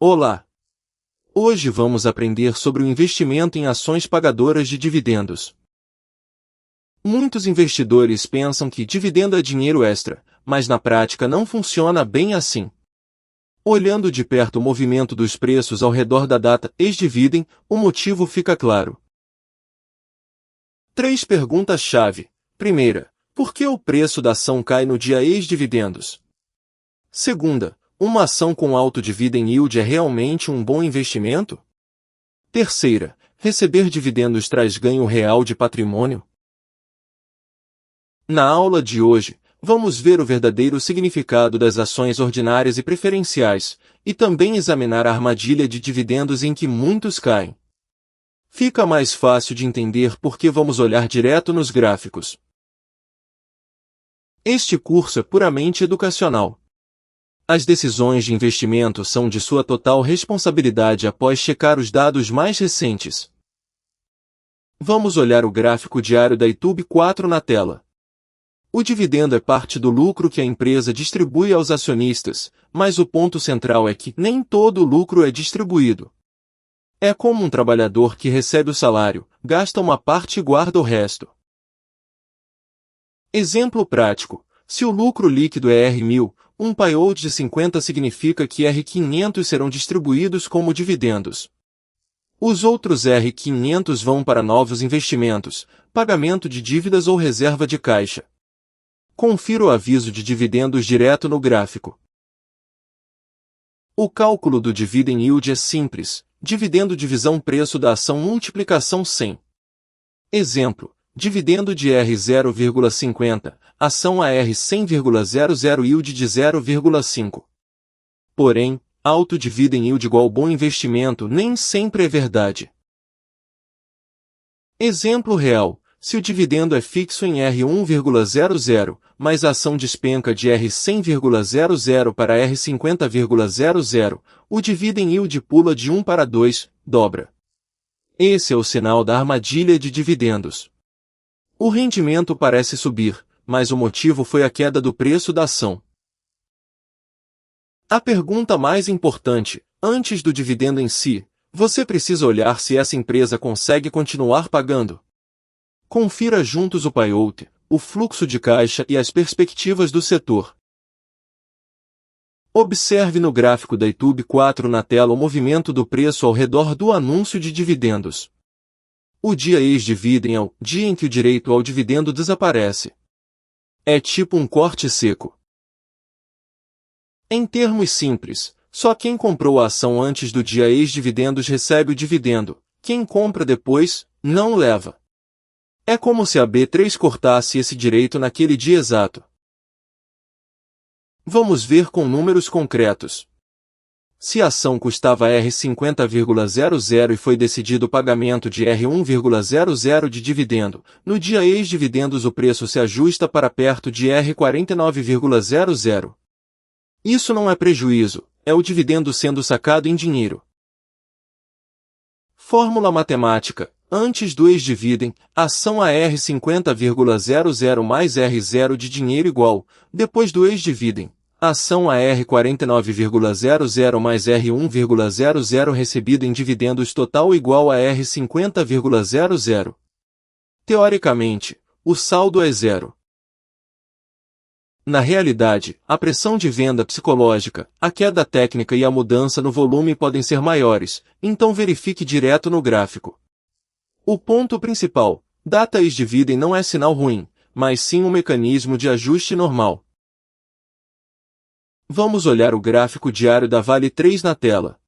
Olá! Hoje vamos aprender sobre o investimento em ações pagadoras de dividendos. Muitos investidores pensam que dividendo é dinheiro extra, mas na prática não funciona bem assim. Olhando de perto o movimento dos preços ao redor da data ex-dividend, o motivo fica claro. 3 perguntas-chave. Primeira, por que o preço da ação cai no dia ex-dividendos? Segunda, uma ação com alto dividend yield é realmente um bom investimento? Terceira, receber dividendos traz ganho real de patrimônio? Na aula de hoje, vamos ver o verdadeiro significado das ações ordinárias e preferenciais, e também examinar a armadilha de dividendos em que muitos caem. Fica mais fácil de entender porque vamos olhar direto nos gráficos. Este curso é puramente educacional. As decisões de investimento são de sua total responsabilidade após checar os dados mais recentes. Vamos olhar o gráfico diário da YouTube 4 na tela. O dividendo é parte do lucro que a empresa distribui aos acionistas, mas o ponto central é que nem todo o lucro é distribuído. É como um trabalhador que recebe o salário, gasta uma parte e guarda o resto. Exemplo prático. Se o lucro líquido é R$1.000, um payout de 50 significa que R$500 serão distribuídos como dividendos. Os outros R$500 vão para novos investimentos, pagamento de dívidas ou reserva de caixa. Confira o aviso de dividendos direto no gráfico. O cálculo do dividend yield é simples, dividendo divisão preço da ação multiplicação 100. Exemplo. Dividendo de R$0,50, ação a R$100,00 yield de 0,5. Porém, alto dividend yield igual bom investimento nem sempre é verdade. Exemplo real, se o dividendo é fixo em R$1,00, mas a ação despenca de R$100,00 para R$50,00, o dividend yield pula de 1 para 2, dobra. Esse é o sinal da armadilha de dividendos. O rendimento parece subir, mas o motivo foi a queda do preço da ação. A pergunta mais importante, antes do dividendo em si, você precisa olhar se essa empresa consegue continuar pagando. Confira juntos o payout, o fluxo de caixa e as perspectivas do setor. Observe no gráfico da YouTube 4 na tela o movimento do preço ao redor do anúncio de dividendos. O dia ex-dividend é o dia em que o direito ao dividendo desaparece. É tipo um corte seco. Em termos simples, só quem comprou a ação antes do dia ex-dividendos recebe o dividendo, quem compra depois, não leva. É como se a B3 cortasse esse direito naquele dia exato. Vamos ver com números concretos. Se a ação custava R$50,00 e foi decidido o pagamento de R$1,00 de dividendo, no dia ex-dividendos o preço se ajusta para perto de R$49,00. Isso não é prejuízo, é o dividendo sendo sacado em dinheiro. Fórmula matemática. Antes do ex-dividend, ação a R$50,00 mais R0 de dinheiro igual, depois do ex-dividend, ação a R$49,00 mais R$1,00 recebido em dividendos total igual a R$50,00. Teoricamente, o saldo é zero. Na realidade, a pressão de venda psicológica, a queda técnica e a mudança no volume podem ser maiores, então verifique direto no gráfico. O ponto principal, data ex-dividend não é sinal ruim, mas sim um mecanismo de ajuste normal. Vamos olhar o gráfico diário da Vale 3 na tela.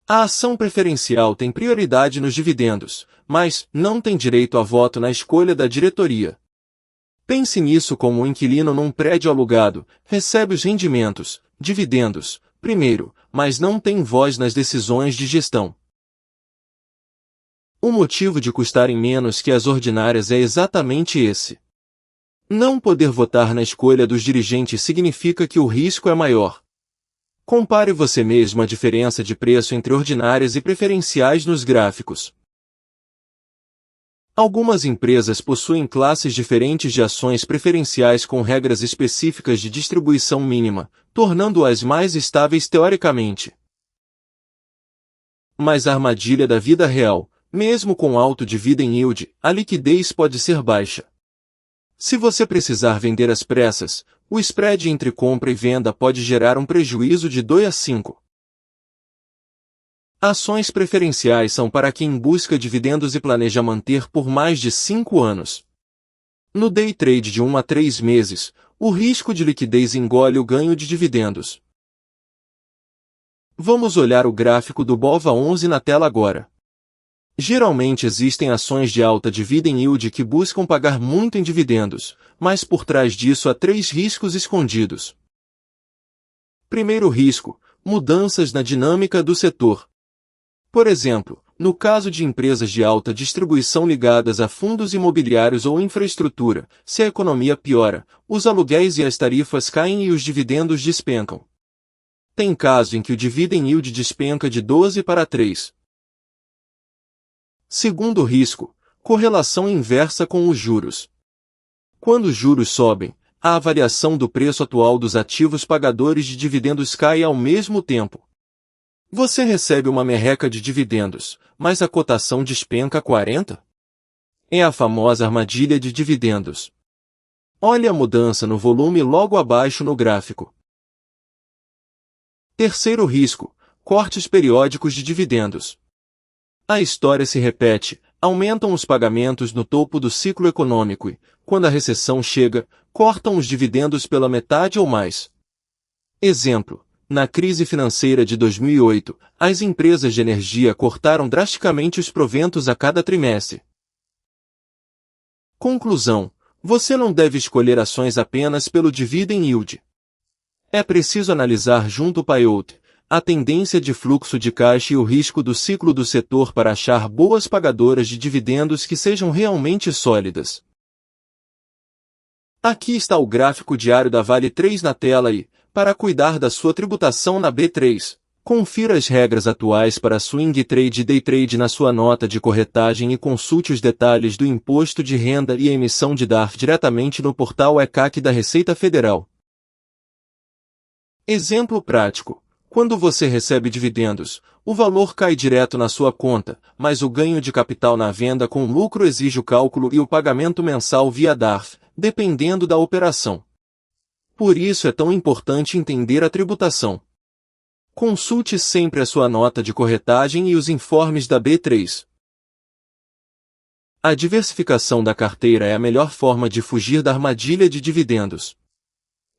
A ação preferencial tem prioridade nos dividendos, mas não tem direito a voto na escolha da diretoria. Pense nisso como um inquilino num prédio alugado, recebe os rendimentos, dividendos, primeiro, mas não tem voz nas decisões de gestão. O motivo de custarem menos que as ordinárias é exatamente esse. Não poder votar na escolha dos dirigentes significa que o risco é maior. Compare você mesmo a diferença de preço entre ordinárias e preferenciais nos gráficos. Algumas empresas possuem classes diferentes de ações preferenciais com regras específicas de distribuição mínima, tornando-as mais estáveis teoricamente. Mas a armadilha da vida real, mesmo com alto dividend yield, a liquidez pode ser baixa. Se você precisar vender às pressas, o spread entre compra e venda pode gerar um prejuízo de 2 a 5. Ações preferenciais são para quem busca dividendos e planeja manter por mais de 5 anos. No day trade de 1 a 3 meses, o risco de liquidez engole o ganho de dividendos. Vamos olhar o gráfico do BOVA11 na tela agora. Geralmente existem ações de alta dividend yield que buscam pagar muito em dividendos, mas por trás disso há 3 riscos escondidos. Primeiro risco: mudanças na dinâmica do setor. Por exemplo, no caso de empresas de alta distribuição ligadas a fundos imobiliários ou infraestrutura, se a economia piora, os aluguéis e as tarifas caem e os dividendos despencam. Tem caso em que o dividend yield despenca de 12 para 3. Segundo risco: correlação inversa com os juros. Quando os juros sobem, a avaliação do preço atual dos ativos pagadores de dividendos cai ao mesmo tempo. Você recebe uma merreca de dividendos, mas a cotação despenca 40? É a famosa armadilha de dividendos. Olhe a mudança no volume logo abaixo no gráfico. Terceiro risco: cortes periódicos de dividendos. A história se repete, aumentam os pagamentos no topo do ciclo econômico e, quando a recessão chega, cortam os dividendos pela metade ou mais. Exemplo: na crise financeira de 2008, as empresas de energia cortaram drasticamente os proventos a cada trimestre. Conclusão: você não deve escolher ações apenas pelo dividend yield. É preciso analisar junto ao payout, a tendência de fluxo de caixa e o risco do ciclo do setor para achar boas pagadoras de dividendos que sejam realmente sólidas. Aqui está o gráfico diário da Vale 3 na tela e, para cuidar da sua tributação na B3, confira as regras atuais para swing trade e day trade na sua nota de corretagem e consulte os detalhes do imposto de renda e emissão de DARF diretamente no portal ECAC da Receita Federal. Exemplo prático: quando você recebe dividendos, o valor cai direto na sua conta, mas o ganho de capital na venda com lucro exige o cálculo e o pagamento mensal via DARF, dependendo da operação. Por isso é tão importante entender a tributação. Consulte sempre a sua nota de corretagem e os informes da B3. A diversificação da carteira é a melhor forma de fugir da armadilha de dividendos.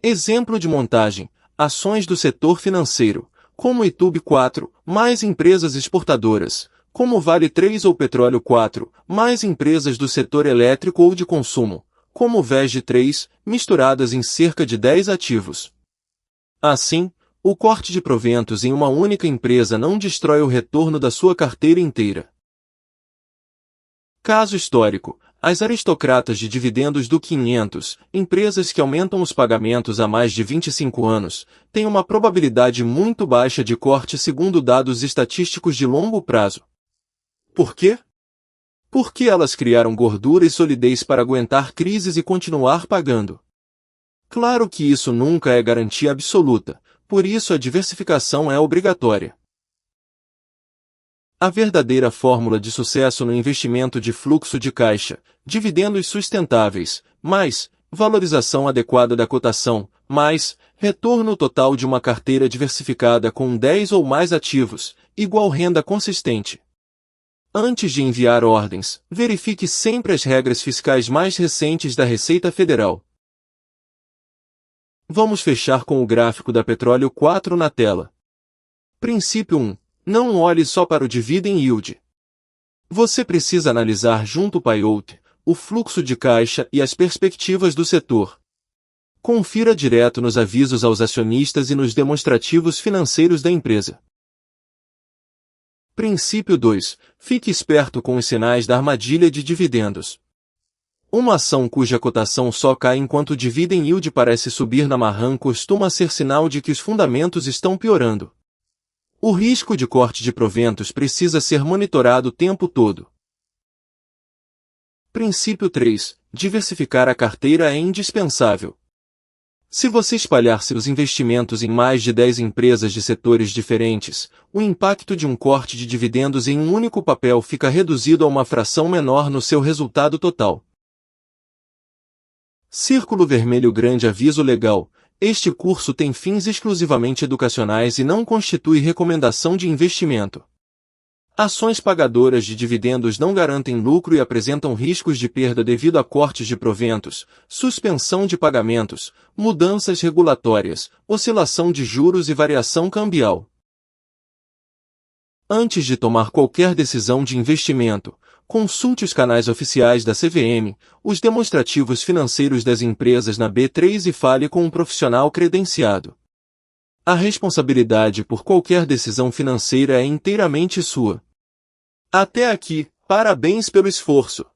Exemplo de montagem: ações do setor financeiro, como Itube 4, mais empresas exportadoras, como Vale 3 ou Petróleo 4, mais empresas do setor elétrico ou de consumo, como VEG 3, misturadas em cerca de 10 ativos. Assim, o corte de proventos em uma única empresa não destrói o retorno da sua carteira inteira. Caso histórico: as aristocratas de dividendos do 500, empresas que aumentam os pagamentos há mais de 25 anos, têm uma probabilidade muito baixa de corte segundo dados estatísticos de longo prazo. Por quê? Porque elas criaram gordura e solidez para aguentar crises e continuar pagando. Claro que isso nunca é garantia absoluta, por isso a diversificação é obrigatória. A verdadeira fórmula de sucesso no investimento de fluxo de caixa: dividendos sustentáveis, mais valorização adequada da cotação, mais retorno total de uma carteira diversificada com 10 ou mais ativos, igual renda consistente. Antes de enviar ordens, verifique sempre as regras fiscais mais recentes da Receita Federal. Vamos fechar com o gráfico da Petróleo 4 na tela. Princípio 1. Não olhe só para o dividend yield. Você precisa analisar junto ao payout, o fluxo de caixa e as perspectivas do setor. Confira direto nos avisos aos acionistas e nos demonstrativos financeiros da empresa. Princípio 2. Fique esperto com os sinais da armadilha de dividendos. Uma ação cuja cotação só cai enquanto o dividend yield parece subir na marrã costuma ser sinal de que os fundamentos estão piorando. O risco de corte de proventos precisa ser monitorado o tempo todo. Princípio 3. Diversificar a carteira é indispensável. Se você espalhar seus investimentos em mais de 10 empresas de setores diferentes, o impacto de um corte de dividendos em um único papel fica reduzido a uma fração menor no seu resultado total. Círculo vermelho grande aviso legal. Este curso tem fins exclusivamente educacionais e não constitui recomendação de investimento. Ações pagadoras de dividendos não garantem lucro e apresentam riscos de perda devido a cortes de proventos, suspensão de pagamentos, mudanças regulatórias, oscilação de juros e variação cambial. Antes de tomar qualquer decisão de investimento, consulte os canais oficiais da CVM, os demonstrativos financeiros das empresas na B3 e fale com um profissional credenciado. A responsabilidade por qualquer decisão financeira é inteiramente sua. Até aqui, parabéns pelo esforço.